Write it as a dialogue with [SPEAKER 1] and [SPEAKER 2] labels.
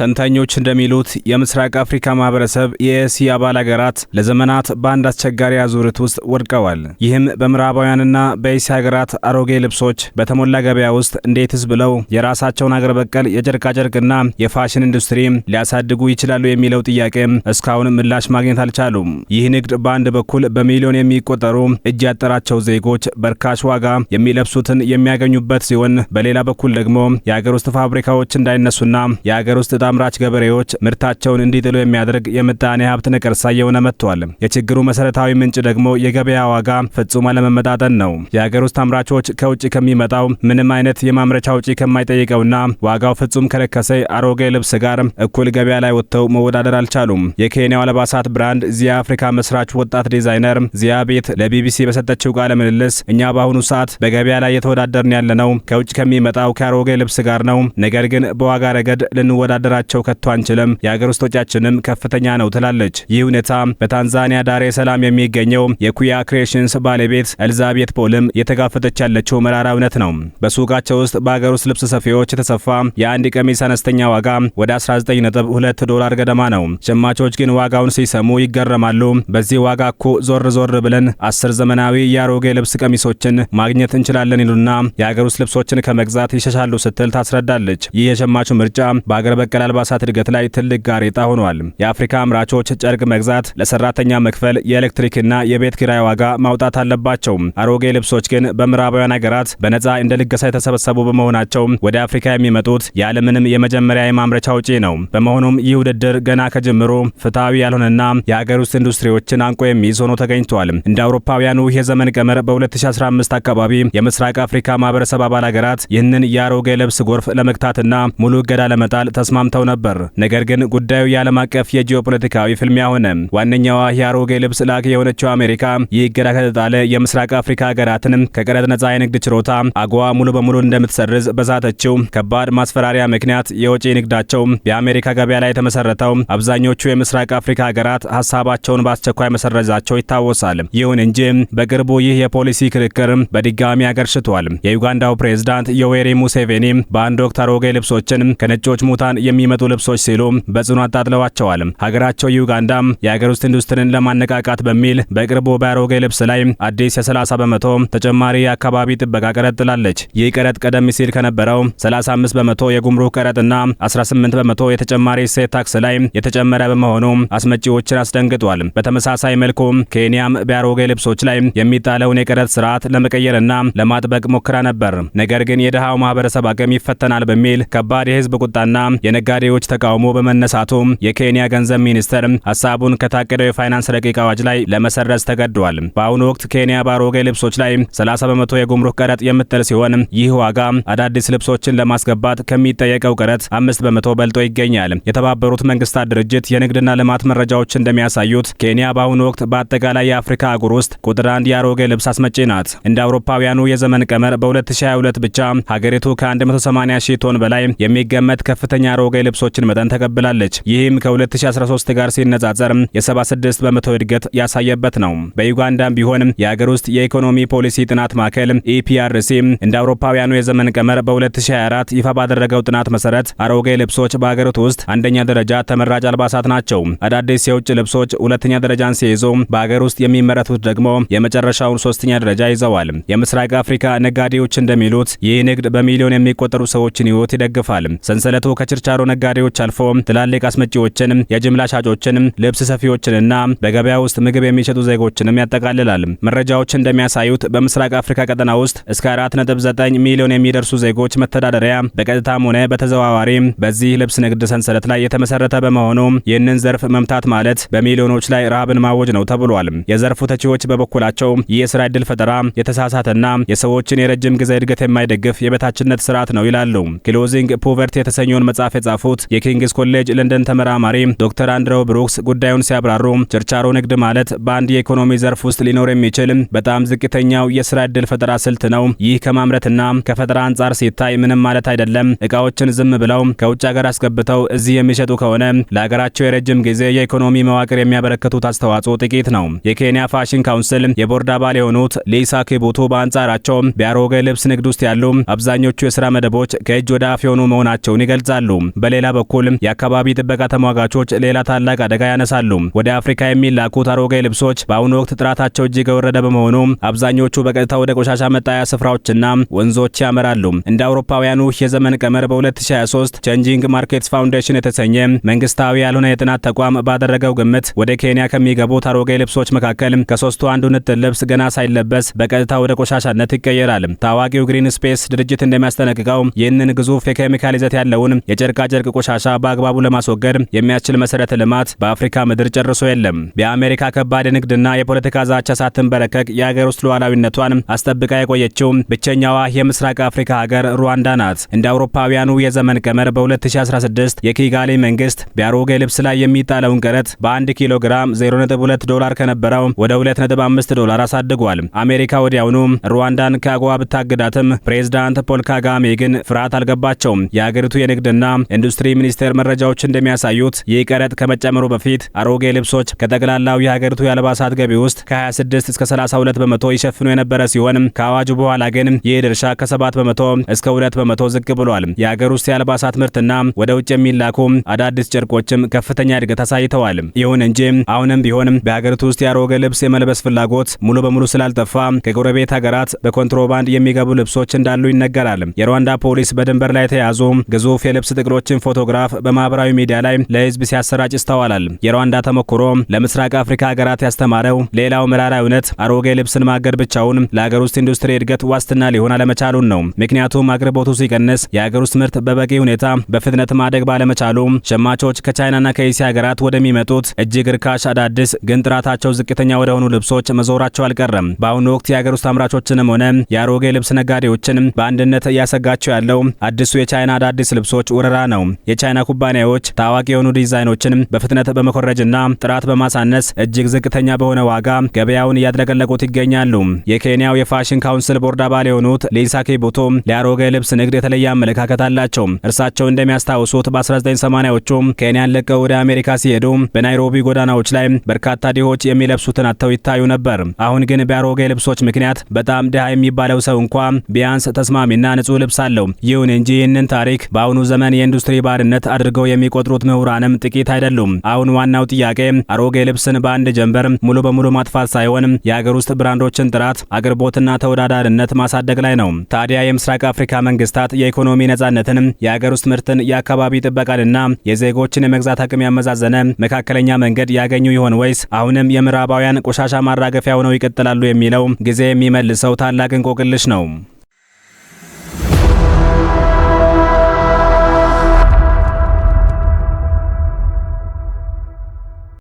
[SPEAKER 1] ተንታኞች እንደሚሉት የምስራቅ አፍሪካ ማህበረሰብ የኤሲ አባል ሀገራት ለዘመናት በአንድ አስቸጋሪ አዙሪት ውስጥ ወድቀዋል። ይህም በምዕራባውያንና በኤሲ ሀገራት አሮጌ ልብሶች በተሞላ ገበያ ውስጥ እንዴትስ ብለው የራሳቸውን አገር በቀል የጨርቃጨርቅና የፋሽን ኢንዱስትሪ ሊያሳድጉ ይችላሉ የሚለው ጥያቄ እስካሁን ምላሽ ማግኘት አልቻሉም። ይህ ንግድ በአንድ በኩል በሚሊዮን የሚቆጠሩ እጅ ያጠራቸው ዜጎች በርካሽ ዋጋ የሚለብሱትን የሚያገኙበት ሲሆን፣ በሌላ በኩል ደግሞ የሀገር ውስጥ ፋብሪካዎች እንዳይነሱና የሀገር ውስጥ አምራች ገበሬዎች ምርታቸውን እንዲጥሉ የሚያደርግ የምጣኔ ሀብት ነቀርሳ እየሆነ መጥቷል። የችግሩ መሰረታዊ ምንጭ ደግሞ የገበያ ዋጋ ፍጹም አለመመጣጠን ነው። የሀገር ውስጥ አምራቾች ከውጭ ከሚመጣው ምንም አይነት የማምረቻ ውጪ ከማይጠይቀውና ዋጋው ፍጹም ከረከሰ አሮጌ ልብስ ጋር እኩል ገበያ ላይ ወጥተው መወዳደር አልቻሉም። የኬንያው አልባሳት ብራንድ ዚያ አፍሪካ መስራች ወጣት ዲዛይነር ዚያ ቤት ለቢቢሲ በሰጠችው ቃለ ምልልስ እኛ በአሁኑ ሰዓት በገበያ ላይ የተወዳደርን ያለነው ከውጭ ከሚመጣው ከአሮጌ ልብስ ጋር ነው። ነገር ግን በዋጋ ረገድ ልንወዳደር ቸው ከቶ አንችልም፣ የሀገር ውስጥ ወጪያችንም ከፍተኛ ነው ትላለች። ይህ ሁኔታ በታንዛኒያ ዳሬ ሰላም የሚገኘው የኩያ ክሬሽንስ ባለቤት ኤልዛቤት ፖልም የተጋፈጠች ያለችው መራራ እውነት ነው። በሱቃቸው ውስጥ በሀገር ውስጥ ልብስ ሰፊዎች የተሰፋ የአንድ ቀሚስ አነስተኛ ዋጋ ወደ $19.2 ገደማ ነው። ሸማቾች ግን ዋጋውን ሲሰሙ ይገረማሉ። በዚህ ዋጋ እኮ ዞር ብለን 10 ዘመናዊ የአሮጌ ልብስ ቀሚሶችን ማግኘት እንችላለን ይሉና የሀገር ውስጥ ልብሶችን ከመግዛት ይሸሻሉ ስትል ታስረዳለች። ይህ የሸማቹ ምርጫ በሀገር በቀል አልባሳት እድገት ላይ ትልቅ ጋሬጣ ሆኗል። የአፍሪካ አምራቾች ጨርቅ መግዛት፣ ለሰራተኛ መክፈል፣ የኤሌክትሪክና የቤት ኪራይ ዋጋ ማውጣት አለባቸው። አሮጌ ልብሶች ግን በምዕራባውያን ሀገራት በነፃ እንደ ልገሳ የተሰበሰቡ በመሆናቸው ወደ አፍሪካ የሚመጡት ያለምንም የመጀመሪያ የማምረቻ ውጪ ነው። በመሆኑም ይህ ውድድር ገና ከጅምሩ ፍትሐዊ ያልሆነና የሀገር ውስጥ ኢንዱስትሪዎችን አንቆ የሚይዝ ሆኖ ተገኝቷል። እንደ አውሮፓውያኑ የዘመን ቀመር በ2015 አካባቢ የምስራቅ አፍሪካ ማህበረሰብ አባል ሀገራት ይህንን የአሮጌ ልብስ ጎርፍ ለመግታትና ሙሉ እገዳ ለመጣል ተስማምተው ነበር። ነገር ግን ጉዳዩ የዓለም አቀፍ የጂኦፖለቲካዊ ፍልሚያ ሆነ። ዋነኛዋ የአሮጌ ልብስ ላኪ የሆነችው አሜሪካ ይህ እገዳ ከተጣለ የምስራቅ አፍሪካ ሀገራትን ከቀረጥ ነጻ የንግድ ችሮታ አጎዋ ሙሉ በሙሉ እንደምትሰርዝ በዛተችው ከባድ ማስፈራሪያ ምክንያት የውጪ ንግዳቸው በአሜሪካ ገበያ ላይ የተመሰረተው አብዛኞቹ የምስራቅ አፍሪካ ሀገራት ሀሳባቸውን በአስቸኳይ መሰረዛቸው ይታወሳል። ይሁን እንጂ በቅርቡ ይህ የፖሊሲ ክርክር በድጋሚ አገርሽቷል። የዩጋንዳው ፕሬዝዳንት ዮዌሪ ሙሴቬኒ በአንድ ወቅት አሮጌ ልብሶችን ከነጮች ሙታን የሚመጡ ልብሶች ሲሉ በጽኑ አጣጥለዋቸዋል። ሀገራቸው ዩጋንዳ የሀገር ውስጥ ኢንዱስትሪን ለማነቃቃት በሚል በቅርቡ በአሮጌ ልብስ ላይ አዲስ የ30% ተጨማሪ የአካባቢ ጥበቃ ቀረጥ ጥላለች። ይህ ቀረጥ ቀደም ሲል ከነበረው 35% የጉምሩክ ቀረጥና 18% የተጨማሪ እሴት ታክስ ላይ የተጨመረ በመሆኑ አስመጪዎችን አስደንግጧል። በተመሳሳይ መልኩ ኬንያም በአሮጌ ልብሶች ላይ የሚጣለውን የቀረጥ ስርዓት ለመቀየርና ለማጥበቅ ሞክራ ነበር። ነገር ግን የድሃው ማህበረሰብ አቅም ይፈተናል በሚል ከባድ የህዝብ ቁጣና የነጋዴዎች ተቃውሞ በመነሳቱ የኬንያ ገንዘብ ሚኒስተር ሐሳቡን ከታቀደው የፋይናንስ ረቂቅ አዋጅ ላይ ለመሰረዝ ተገዷል። በአሁኑ ወቅት ኬንያ በአሮጌ ልብሶች ላይ 30% የጉምሩክ ቀረጥ የምትጥል ሲሆን ይህ ዋጋ አዳዲስ ልብሶችን ለማስገባት ከሚጠየቀው ቀረጥ 5% በልጦ ይገኛል። የተባበሩት መንግስታት ድርጅት የንግድና ልማት መረጃዎች እንደሚያሳዩት ኬንያ በአሁኑ ወቅት በአጠቃላይ የአፍሪካ አህጉር ውስጥ ቁጥር 1 የአሮጌ ልብስ አስመጪ ናት። እንደ አውሮፓውያኑ የዘመን ቀመር በ2022 ብቻ ሀገሪቱ ከ180 ሺህ ቶን በላይ የሚገመት ከፍተኛ አሮጌ ልብሶችን መጠን ተቀብላለች። ይህም ከ2013 ጋር ሲነጻጸር የ76% እድገት ያሳየበት ነው። በዩጋንዳም ቢሆን የሀገር ውስጥ የኢኮኖሚ ፖሊሲ ጥናት ማዕከል ኢፒአርሲ እንደ አውሮፓውያኑ የዘመን ቀመር በ2024 ይፋ ባደረገው ጥናት መሰረት አሮጌ ልብሶች በሀገሪቱ ውስጥ አንደኛ ደረጃ ተመራጭ አልባሳት ናቸው። አዳዲስ የውጭ ልብሶች ሁለተኛ ደረጃን ሲይዙ በሀገር ውስጥ የሚመረቱት ደግሞ የመጨረሻውን ሶስተኛ ደረጃ ይዘዋል። የምስራቅ አፍሪካ ነጋዴዎች እንደሚሉት ይህ ንግድ በሚሊዮን የሚቆጠሩ ሰዎችን ህይወት ይደግፋል። ሰንሰለቱ ከችርቻሮ ነጋዴዎች አልፎ ትላልቅ አስመጪዎችን፣ የጅምላ ሻጮችን፣ ልብስ ሰፊዎችንና በገበያ ውስጥ ምግብ የሚሸጡ ዜጎችንም ያጠቃልላል። መረጃዎች እንደሚያሳዩት በምስራቅ አፍሪካ ቀጠና ውስጥ እስከ 4.9 ሚሊዮን የሚደርሱ ዜጎች መተዳደሪያ በቀጥታም ሆነ በተዘዋዋሪ በዚህ ልብስ ንግድ ሰንሰለት ላይ የተመሰረተ በመሆኑ ይህንን ዘርፍ መምታት ማለት በሚሊዮኖች ላይ ረሃብን ማወጅ ነው ተብሏል። የዘርፉ ተቺዎች በበኩላቸው ይህ የስራ ዕድል ፈጠራ የተሳሳተና የሰዎችን የረጅም ጊዜ እድገት የማይደግፍ የበታችነት ስርዓት ነው ይላሉ። ክሎዚንግ ፖቨርቲ የተሰኘውን መጽሐፍ የጻፉት የኪንግስ ኮሌጅ ለንደን ተመራማሪ ዶክተር አንድሬው ብሩክስ ጉዳዩን ሲያብራሩ ችርቻሮ ንግድ ማለት በአንድ የኢኮኖሚ ዘርፍ ውስጥ ሊኖር የሚችል በጣም ዝቅተኛው የስራ ዕድል ፈጠራ ስልት ነው። ይህ ከማምረትና ከፈጠራ አንጻር ሲታይ ምንም ማለት አይደለም። እቃዎችን ዝም ብለው ከውጭ ሀገር አስገብተው እዚህ የሚሸጡ ከሆነ ለሀገራቸው የረጅም ጊዜ የኢኮኖሚ መዋቅር የሚያበረክቱት አስተዋጽኦ ጥቂት ነው። የኬንያ ፋሽን ካውንስል የቦርድ አባል የሆኑት ሊሳ ኪቡቱ በአንጻራቸው በአሮጌ ልብስ ንግድ ውስጥ ያሉ አብዛኞቹ የስራ መደቦች ከእጅ ወደ አፍ የሆኑ መሆናቸውን ይገልጻሉ። በሌላ በኩል የአካባቢ ጥበቃ ተሟጋቾች ሌላ ታላቅ አደጋ ያነሳሉ። ወደ አፍሪካ የሚላኩት አሮጌ ልብሶች በአሁኑ ወቅት ጥራታቸው እጅግ የወረደ በመሆኑ አብዛኞቹ በቀጥታ ወደ ቆሻሻ መጣያ ስፍራዎችና ወንዞች ያመራሉ። እንደ አውሮፓውያኑ የዘመን ቀመር በ2023 ቼንጂንግ ማርኬትስ ፋውንዴሽን የተሰኘ መንግስታዊ ያልሆነ የጥናት ተቋም ባደረገው ግምት ወደ ኬንያ ከሚገቡት አሮጌ ልብሶች መካከል ከሶስቱ አንዱ ንጥል ልብስ ገና ሳይለበስ በቀጥታ ወደ ቆሻሻነት ይቀየራል። ታዋቂው ግሪን ስፔስ ድርጅት እንደሚያስጠነቅቀው ይህንን ግዙፍ የኬሚካል ይዘት ያለውን የጨርቃጨርቅ ቆሻሻ በአግባቡ ለማስወገድ የሚያስችል መሰረተ ልማት በአፍሪካ ምድር ጨርሶ የለም። በአሜሪካ ከባድ ንግድና የፖለቲካ ዛቻ ሳትንበረከክ የሀገር ውስጥ ሉዓላዊነቷን አስጠብቃ የቆየችው ብቸኛዋ የምስራቅ አፍሪካ ሀገር ሩዋንዳ ናት። እንደ አውሮፓውያኑ የዘመን ቀመር በ2016 የኪጋሊ መንግስት በአሮጌ ልብስ ላይ የሚጣለውን ቀረጥ በ1 ኪሎ ግራም $0.2 ከነበረው ወደ $2.5 አሳድጓል። አሜሪካ ወዲያውኑ ሩዋንዳን ከአጎዋ ብታግዳትም ፕሬዝዳንት ፖል ካጋሜ ግን ፍርሃት አልገባቸውም። የሀገሪቱ የንግድና ኢንዱስትሪ ሚኒስቴር መረጃዎች እንደሚያሳዩት ይህ ቀረጥ ከመጨመሩ በፊት አሮጌ ልብሶች ከጠቅላላው የሀገሪቱ የአልባሳት ገቢ ውስጥ ከ26 እስከ 32 በመቶ ይሸፍኑ የነበረ ሲሆን ከአዋጁ በኋላ ግን ይህ ድርሻ ከ7 በመቶ እስከ 2 በመቶ ዝቅ ብሏል። የሀገር ውስጥ የአልባሳት ምርትና ወደ ውጭ የሚላኩ አዳዲስ ጨርቆችም ከፍተኛ እድገት አሳይተዋል። ይሁን እንጂ አሁንም ቢሆን በሀገሪቱ ውስጥ የአሮጌ ልብስ የመልበስ ፍላጎት ሙሉ በሙሉ ስላልጠፋ ከጎረቤት ሀገራት በኮንትሮባንድ የሚገቡ ልብሶች እንዳሉ ይነገራል። የሩዋንዳ ፖሊስ በድንበር ላይ የተያዙ ግዙፍ የልብስ ጥቅሎችን ፎቶግራፍ በማህበራዊ ሚዲያ ላይ ለህዝብ ሲያሰራጭ ይስተዋላል። የሩዋንዳ ተሞክሮ ለምስራቅ አፍሪካ ሀገራት ያስተማረው ሌላው መራራ እውነት አሮጌ ልብስን ማገድ ብቻውን ለሀገር ውስጥ ኢንዱስትሪ እድገት ዋስትና ሊሆን አለመቻሉን ነው። ምክንያቱም አቅርቦቱ ሲቀንስ የሀገር ውስጥ ምርት በበቂ ሁኔታ በፍጥነት ማደግ ባለመቻሉ ሸማቾች ከቻይናና ከእስያ ሀገራት ወደሚመጡት እጅግ ርካሽ አዳዲስ ግን ጥራታቸው ዝቅተኛ ወደሆኑ ልብሶች መዞራቸው አልቀረም። በአሁኑ ወቅት የሀገር ውስጥ አምራቾችንም ሆነ የአሮጌ ልብስ ነጋዴዎችን በአንድነት እያሰጋቸው ያለው አዲሱ የቻይና አዳዲስ ልብሶች ወረራ ነው። የቻይና ኩባንያዎች ታዋቂ የሆኑ ዲዛይኖችን በፍጥነት በመኮረጅና ጥራት በማሳነስ እጅግ ዝቅተኛ በሆነ ዋጋ ገበያውን እያድለቀለቁት ይገኛሉ። የኬንያው የፋሽን ካውንስል ቦርድ አባል የሆኑት ሊሳ ኪቡቶ ለአሮጌ ልብስ ንግድ የተለየ አመለካከት አላቸው። እርሳቸው እንደሚያስታውሱት በ1980ዎቹ ኬንያን ለቀው ወደ አሜሪካ ሲሄዱ በናይሮቢ ጎዳናዎች ላይ በርካታ ድሆች የሚለብሱትን አጥተው ይታዩ ነበር። አሁን ግን በአሮጌ ልብሶች ምክንያት በጣም ድሃ የሚባለው ሰው እንኳ ቢያንስ ተስማሚና ንጹህ ልብስ አለው። ይሁን እንጂ ይህንን ታሪክ በአሁኑ ዘመን የኢንዱስትሪ ባርነት አድርገው የሚቆጥሩት ምሁራንም ጥቂት አይደሉም። አሁን ዋናው ጥያቄ አሮጌ ልብስን በአንድ ጀንበር ሙሉ በሙሉ ማጥፋት ሳይሆን የሀገር ውስጥ ብራንዶችን ጥራት፣ አቅርቦትና ተወዳዳሪነት ማሳደግ ላይ ነው። ታዲያ የምስራቅ አፍሪካ መንግስታት የኢኮኖሚ ነጻነትን፣ የሀገር ውስጥ ምርትን፣ የአካባቢ ጥበቃንና የዜጎችን የመግዛት አቅም ያመዛዘነ መካከለኛ መንገድ ያገኙ ይሆን ወይስ አሁንም የምዕራባውያን ቆሻሻ ማራገፊያ ሆነው ይቀጥላሉ የሚለው ጊዜ የሚመልሰው ታላቅ እንቆቅልሽ ነው።